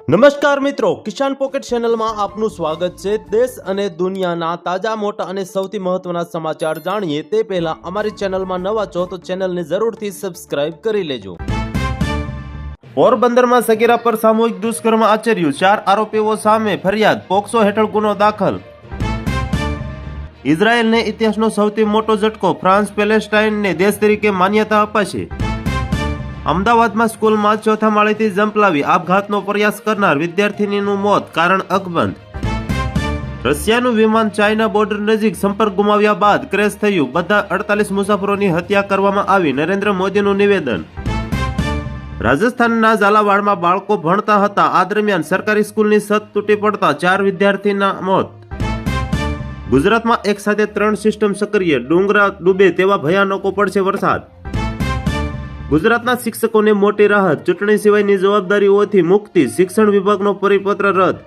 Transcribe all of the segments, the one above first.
નમસ્કાર મિત્રો, કિસાન પોકેટ ચેનલમાં આપનું સ્વાગત છે। દેશ અને દુનિયાના તાજા મોટા અને સૌથી મહત્વના સમાચાર જાણીએ તે પહેલા અમારી ચેનલમાં નવા છો તો ચેનલને જરૂરથી સબસ્ક્રાઇબ કરી લેજો। પોરબંદરમાં સગીરા પર સામૂહિક દુષ્કર્મ આચર્યું, 4 આરોપીઓ સામે ફરિયાદ, પોક્સો હેઠળ ગુનો દાખલ। ઇઝરાયેલને ઇતિહાસનો સૌથી મોટો ઝટકો, ફ્રાન્સ પેલેસ્ટાઇનને દેશ તરીકે માન્યતા અપાશે। અમદાવાદમાં સ્કૂલમાં ચોથા માળેથી જમ્પ લાવી આપઘાતનો પ્રયાસ કરનાર વિદ્યાર્થીનીનું મોત, કારણ અકબંધ। રશિયાનું વિમાન ચાઇના બોર્ડર નજીક સંપર્ક ગુમાવ્યા બાદ ક્રેશ થયું, બધા 48 મુસાફરોની હત્યા કરવામાં આવી, નરેન્દ્ર મોદીનું નિવેદન। રાજસ્થાનના ઝાલાવાડમાં બાળકો ભણતા હતા, આ દરમિયાન સરકારી સ્કૂલની છત તૂટી પડતા 4 વિદ્યાર્થીના મોત। ગુજરાતમાં એક સાથે 3 સિસ્ટમ સક્રિય, ડુંગરા ડૂબે તેવા ભયાનકો પડશે વરસાદ। ગુજરાતના શિક્ષકોને મોટી રાહત, ચૂંટણી સિવાયની જવાબદારીઓથી મુક્તિ, શિક્ષણ વિભાગનો પરિપત્ર રદ।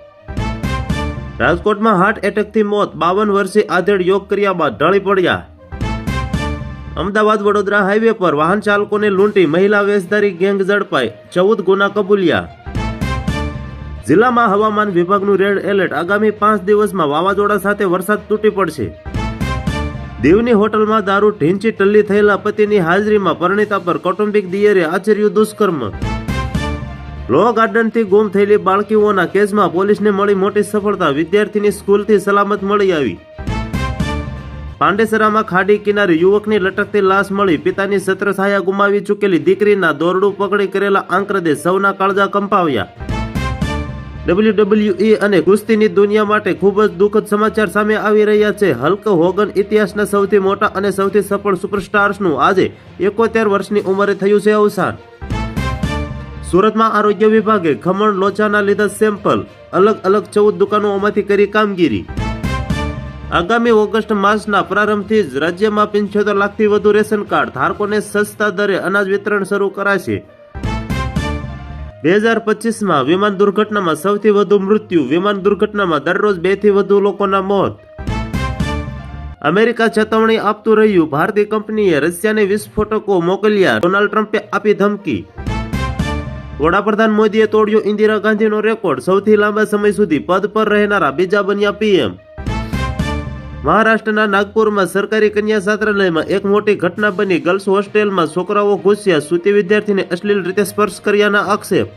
રાજકોટમાં હાર્ટ એટેકથી મોત, 52 વર્ષીય આધેડ યોગ કર્યા બાદ ઢળી પડ્યા। અમદાવાદ વડોદરા હાઈવે પર વાહન ચાલકોને લૂંટી મહિલા વેશધારી ગેંગ ઝડપાઈ, 14 ગુના કબૂલ્યા। જિલ્લામાં હવામાન વિભાગનું રેડ એલર્ટ, આગામી 5 દિવસમાં વાવાઝોડા સાથે વરસાદ તૂટી પડશે। દીવની હોટલમાં દારૂ ઢીંચી ટલ્લી થયેલા પતિની હાજરીમાં પરિણીતા પર કૌટુંબિક દિયરે આચર્યું દુષ્કર્મ। લો ગાર્ડનથી ગુમ થયેલી બાળકીઓના કેસમાં પોલીસને મળી મોટી સફળતા, વિદ્યાર્થીની સ્કૂલથી સલામત મળી આવી। પાંડેસરામાં ખાડી કિનારે યુવકની લટકતી લાશ મળી, પિતાની છત્રછાયા ગુમાવી ચૂકેલી દીકરીના દોરડું પકડી કરેલા આંક્રદેશ, સૌના કાળજા કંપાવ્યા। WWE અને કુસ્તીની દુનિયા માટે ખૂબ જ દુઃખદ સમાચાર સામે આવી રહ્યા છે। હલ્ક હોગન ઇતિહાસના સૌથી મોટા અને સૌથી સફળ સુપરસ્ટાર્સનું આજે 71 વર્ષની ઉંમરે થયું છે અવસાન। સુરતમાં આરોગ્ય વિભાગે ખમણ લોચાના લીધા સેમ્પલ, અલગ અલગ 14 દુકાનોમાંથી કરી કામગીરી। આગામી ઓગસ્ટ માસના પ્રારંભથી જ રાજ્યમાં 75 લાખથી વધુ રેશન કાર્ડ ધારકોને સસ્તા દરે અનાજ વિતરણ શરૂ કરાશે। 2025માં વિમાન દુર્ઘટનામાં સૌથી વધુ મૃત્યુ, વિમાન દુર્ઘટનામાં દરરોજ 2 થી વધુ લોકોના મોત। અમેરિકા ચેતવણી આપતું રહ્યું, ભારતીય કંપનીએ રશિયાને વિસ્ફોટકો મોકલ્યા, ડોનાલ્ડ ટ્રમ્પે આપી ધમકી। વડાપ્રધાન મોદીએ તોડ્યો ઇન્દિરા ગાંધીનો રેકોર્ડ, સૌથી લાંબા સમય સુધી પદ પર રહેનારા બીજા બન્યા પીએમ। મહારાષ્ટ્રના નાગપુરમાં સરકારી કન્યા છાત્રાલયમાં એક મોટી ઘટના બની, ગર્લ્સ હોસ્ટેલમાં છોકરાઓ ઘૂસ્યા, સૂતી વિદ્યાર્થીને અશ્લીલ રીતે સ્પર્શ કર્યાના આક્ષેપ।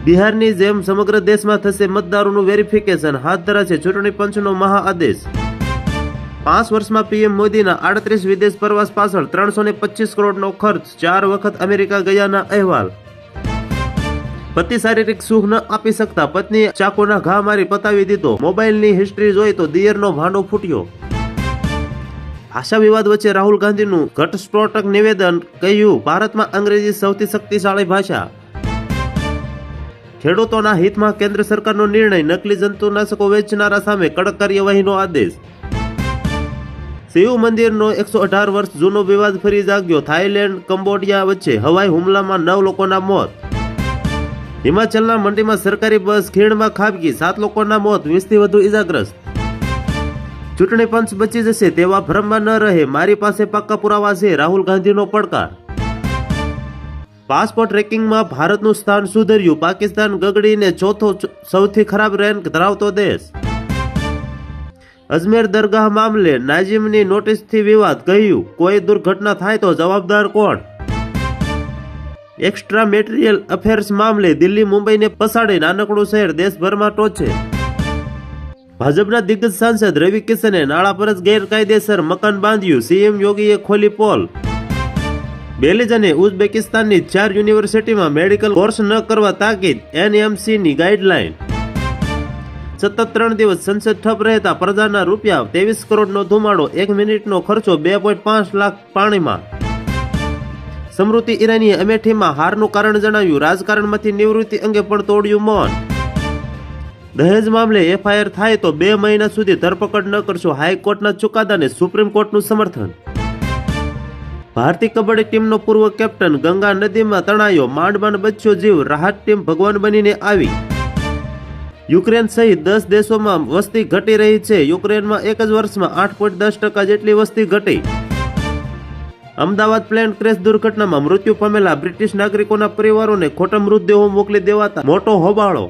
બિહારની જેમ સમગ્ર દેશમાં થશે મતદારોનું વેરિફિકેશન, હાથ ધરાશે ચૂંટણી પંચનો મહાઆદેશ। 5 વર્ષમાં પીએમ મોદીના 38 વિદેશ પ્રવાસ પાછળ 325 કરોડનો ખર્ચ, 4 વખત અમેરિકા ગયાના અહેવાલ। પતિ શારીરિક સુખ ન આપી શકતા પત્નીએ ચાકુના ઘા મારી પતાવી દીધો, મોબાઈલની હિસ્ટ્રી જોઈ તો દિયરનો ભાંડો ફૂટ્યો। ભાષા વિવાદ વચ્ચે રાહુલ ગાંધીનું ઘટસ્ફોટક નિવેદન, કહ્યું ભારતમાં અંગ્રેજી સૌથી શક્તિશાળી ભાષા। ખેડૂતોના હિતમાં કેન્દ્ર સરકારનો નિર્ણય, નકલી જંતુનાશકો વેચનારા સામે કડક કાર્યવાહીનો આદેશ। શિવ મંદિરનો 118 વર્ષ જૂનો વિવાદ ફરી જાગ્યો, થાઈલેન્ડ કંબોડિયા વચ્ચે હવાઈ હુમલામાં 9 લોકોના મોત। હિમાચલના મંડીમાં સરકારી બસ ખીણમાં ખાબકી, 7 લોકોના મોત, 20 થી વધુ ઇજાગ્રસ્ત। ચૂંટણી પંચ બચી જશે તેવા ભ્રમમાં ન રહે, મારી પાસે પાક્કા પુરાવા છે, રાહુલ ગાંધીનો પડકાર। પાસપોર્ટ રેન્કિંગમાં ભારતનું સ્થાન સુધર્યું, પાકિસ્તાન ગગડીને ચોથો સૌથી ખરાબ રેન્ક ધરાવતો દેશ। અજમેર દરગાહ મામલે નાઝીમની નોટિસથી વિવાદ, કહ્યું કોઈ દુર્ઘટના થાય તો જવાબદાર કોણ। એક્સ્ટ્રા મેટેરિયલ અફેર્સ મામલે દિલ્હી મુંબઈને પછાડી નાનકડું શહેર દેશભરમાં ટોચે। ભાજપના દિગ્ગજ સાંસદ રવિ કિશને નાળા પર જ ગેરકાયદેસર મકાન બાંધ્યું, સીએમ યોગીએ ખોલી પોલ। બેલીઝ અને ઉઝબેકિસ્તાનની 4 યુનિવર્સિટીમાં મેડિકલ કોર્સ ન કરવા તાકીદ, એનએમસીની ગાઈડલાઈન। સતત 3 દિવસ સંસદ ઠપ રહેતા પ્રજાના રૂપિયા 23 કરોડનો ધુમાડો, 1 મિનિટનો ખર્ચો, 2.5 લાખ પાણીમાં। સ્મૃતિ ઈરાનીએ અમેઠીમાં હારનું કારણ જણાવ્યું, રાજકારણમાંથી નિવૃત્તિ અંગે પણ તોડ્યું મૌન। દહેજ મામલે એફઆઈઆર થાય તો 2 મહિના સુધી ધરપકડ ન કરશો, હાઈકોર્ટના ચુકાદાને સુપ્રીમ કોર્ટનું સમર્થન। ભારતીય કબડ્ડી ટીમનો પૂર્વ કેપ્ટન ગંગા નદીમાં તણાયો, માંડ માંડ બચ્યો જીવ, રાહત ટીમ ભગવાન બનીને આવી। યુક્રેન સહિત 10 દેશોમાં વસ્તી ઘટી રહી છે, યુક્રેનમાં એક જ વર્ષમાં 8.10% જેટલી વસ્તી ઘટી। અમદાવાદ પ્લેન ક્રેશ દુર્ઘટનામાં મૃત્યુ પામેલા બ્રિટિશ નાગરિકોના પરિવારોને ખોટા મૃતદેહો મોકલી દેવાતા મોટો હોબાળો.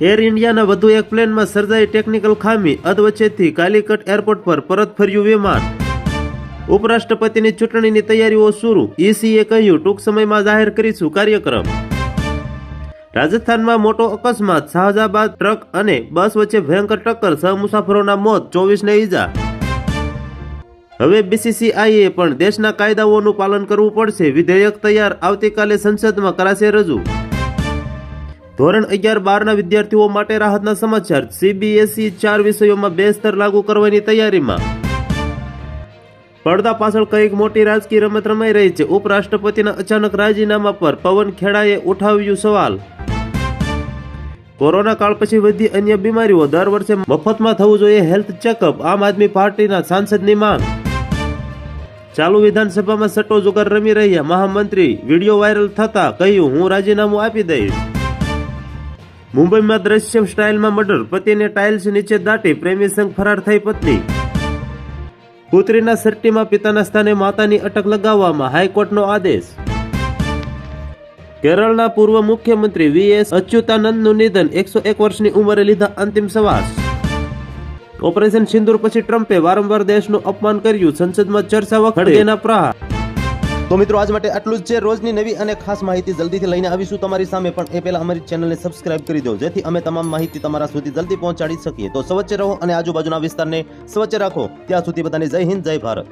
એર ઇન્ડિયાના વધુ એક પ્લેનમાં સર્જાઈ ટેકનિકલ ખામી, અધવચ્ચેથી કાલિકટ એરપોર્ટ પર પરત ફર્યું વિમાન. ઉપરાષ્ટ્રપતિની ચૂંટણીની તૈયારીઓ શરૂ, ઈસીએ કહ્યું ટૂંક સમયમાં જાહેર કરીશું કાર્યક્રમ. રાજસ્થાનમાં મોટો અકસ્માત, શાહજાબાદ ટ્રક અને બસ વચ્ચે ભયંકર ટક્કર, 6 મુસાફરોના મોત, 24 ને ઈજા. હવે બીસીસીઆઈએ પણ દેશના કાયદાઓનું પાલન કરવું પડશે, વિધેયક તૈયાર, આવતીકાલે સંસદમાં કરાશે રજૂ. ધોરણ 11-12ના વિદ્યાર્થીઓ માટે રાહતના સમાચાર, સીબીએસઈ 4 વિષયોમાં 2 સ્તર લાગુ કરવાની તૈયારીમાં. પડદા પાછળ કઈક મોટી રાજકીય રમત રમાઈ રહી છે, ઉપરાષ્ટ્રપતિના અચાનક રાજીનામા પર પવન ખેડાએ ઉઠાવ્યું સવાલ. કોરોના કાળ પછી વધી અન્ય બીમારીઓ, દર વર્ષે મફતમાં થવું જોઈએ હેલ્થ ચેકઅપ, આમ આદમી પાર્ટીના સાંસદની માંગ. ચાલુ વિધાનસભામાં સટ્ટો જુગાર રમી રહ્યા મહામંત્રી, વિડીયો વાયરલ થતા કહ્યું હું રાજીનામું આપી દઈશ. મુંબઈમાં દ્રશ્યમ સ્ટાઇલમાં મર્ડર, પતિને ટાઇલ્સ નીચે દાટી પ્રેમી સંગ ફરાર થઈ પત્ની. પુત્રીના સટ્ટીમાં પિતાના સ્થાને માતાની અટક લગાવવામાં હાઈકોર્ટનો આદેશ. કેરળના પૂર્વ મુખ્યમંત્રી વીએસ અચ્યુતાનંદનું નિધન, 101 વર્ષની ઉંમરે લીધા અંતિમ શ્વાસ. ઓપરેશન સિંદૂર પછી ટ્રમ્પે વારંવાર દેશનું અપમાન કર્યું, સંસદમાં ચર્ચા વખતે ખડગેના પ્રહાર. તો મિત્રો આજ માટે આટલું જ છે. રોજની નવી અને ખાસ માહિતી જલ્દીથી લઈને આવીશું તમારી સામે, પણ એ પહેલા અમારી ચેનલને સબસ્ક્રાઇબ કરી દો જેથી અમે તમામ માહિતી તમારા સુધી જલ્દી પહોંચાડી શકીએ. તો સ્વચ્છ રહો અને આજુબાજુના વિસ્તારને સ્વચ્છ રાખો. ત્યાં સુધી બધાને જય હિન્દ, જય ભારત.